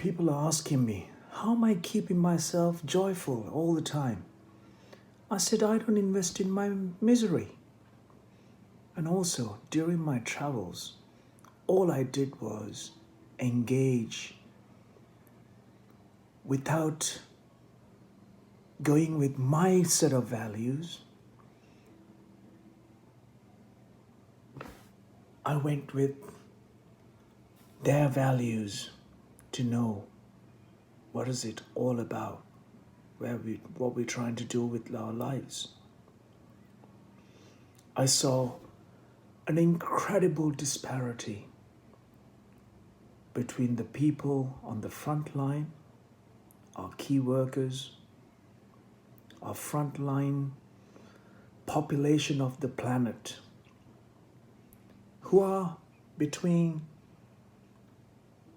People are asking me, how am I keeping myself joyful all the time? I said, I don't invest in my misery. And also, during my travels, all I did was engage without going with my set of values. I went with their values to know what is it all about, what we're trying to do with our lives. I saw an incredible disparity between the people on the front line, our key workers, our frontline population of the planet, who are between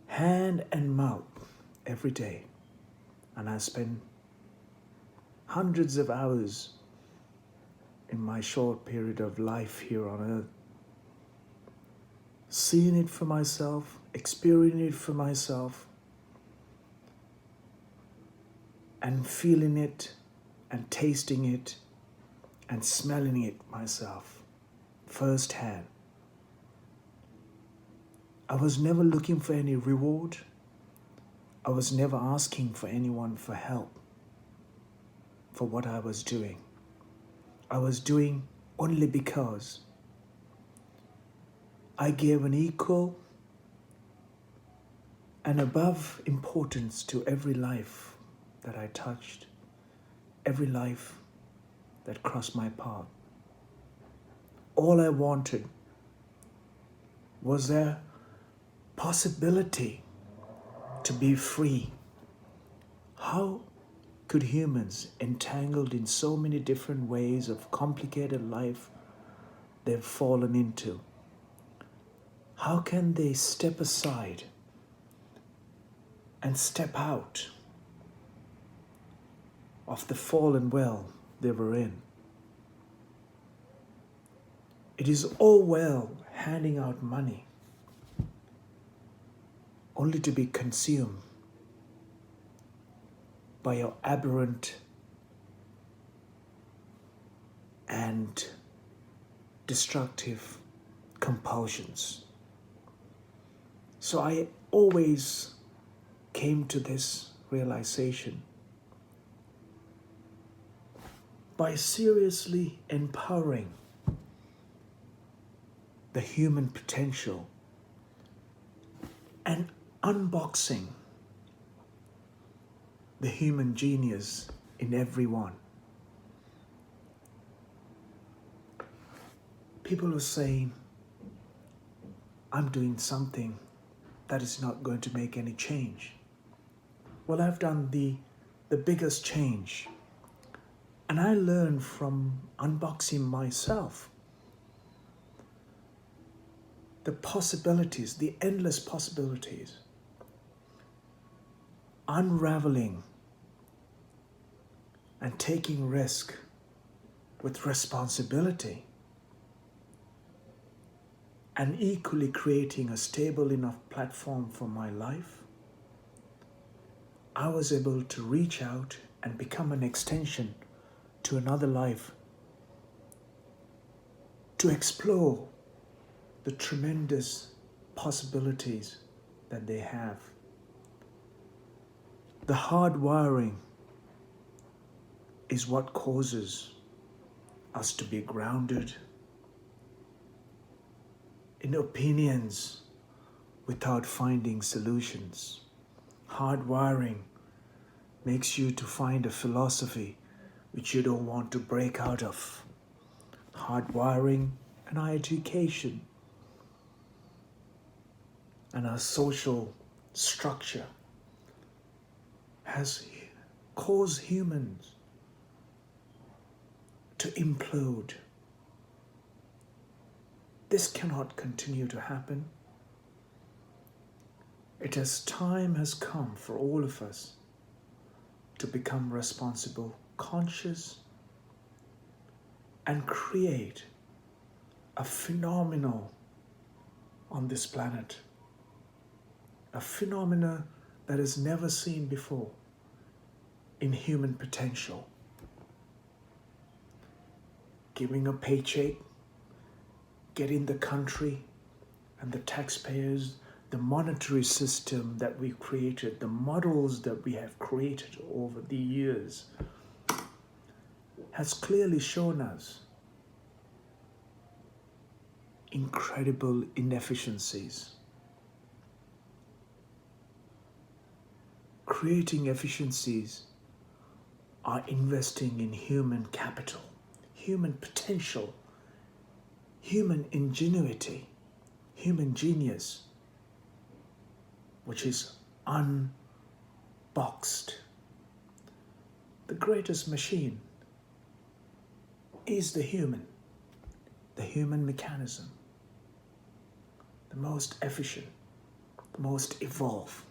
hand and mouth every day. And I spend hundreds of hours in my short period of life here on earth, seeing it for myself, experiencing it for myself, and feeling it and tasting it and smelling it myself firsthand. I was never looking for any reward. I was never asking for anyone for help for what I was doing. I was doing only because I gave an equal and above importance to every life that I touched, every life that crossed my path. All I wanted was their possibility to be free. How could humans, entangled in so many different ways of complicated life they've fallen into, how can they step aside and step out of the fallen well they were in? It is all well handing out money only to be consumed by your aberrant and destructive compulsions. So I always came to this realization by seriously empowering the human potential and unboxing the human genius in everyone. People are saying, I'm doing something that is not going to make any change. Well, I've done the biggest change. And I learned from unboxing myself the possibilities, the endless possibilities, unraveling and taking risk with responsibility, and equally creating a stable enough platform for my life. I was able to reach out and become an extension to another life, to explore the tremendous possibilities that they have. The hard wiring is what causes us to be grounded in opinions without finding solutions. Hard wiring makes you to find a philosophy which you don't want to break out of. Hard wiring and our education and our social structure has caused humans to implode. This cannot continue to happen. Time has come for all of us to become responsible, conscious, and create a phenomenon on this planet. A phenomenon that is never seen before in human potential. Giving a paycheck, getting the country and the taxpayers, the monetary system that we created, the models that we have created over the years, has clearly shown us incredible inefficiencies. Creating efficiencies are investing in human capital, human potential, human ingenuity, human genius, which is unboxed. The greatest machine is the human mechanism, the most efficient, the most evolved,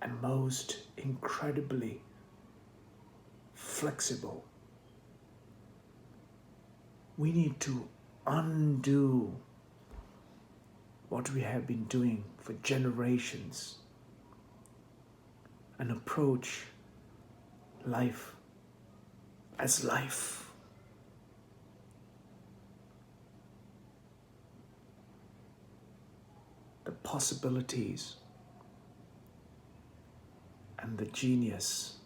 and most incredibly flexible. We need to undo what we have been doing for generations and approach life as life. The possibilities and the genius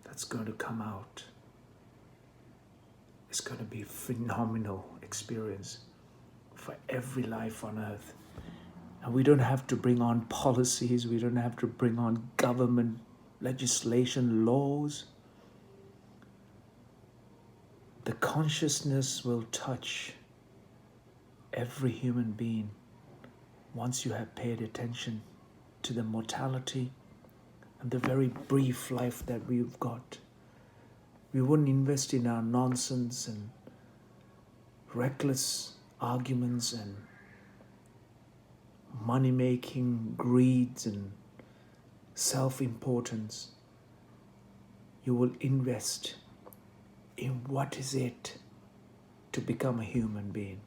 that's going to come out is going to be a phenomenal experience for every life on earth. And we don't have to bring on policies, we don't have to bring on government legislation, laws. The consciousness will touch every human being once you have paid attention to the mortality and the very brief life that we've got. We wouldn't invest in our nonsense and reckless arguments and money-making greeds and self-importance. You will invest in what is it to become a human being.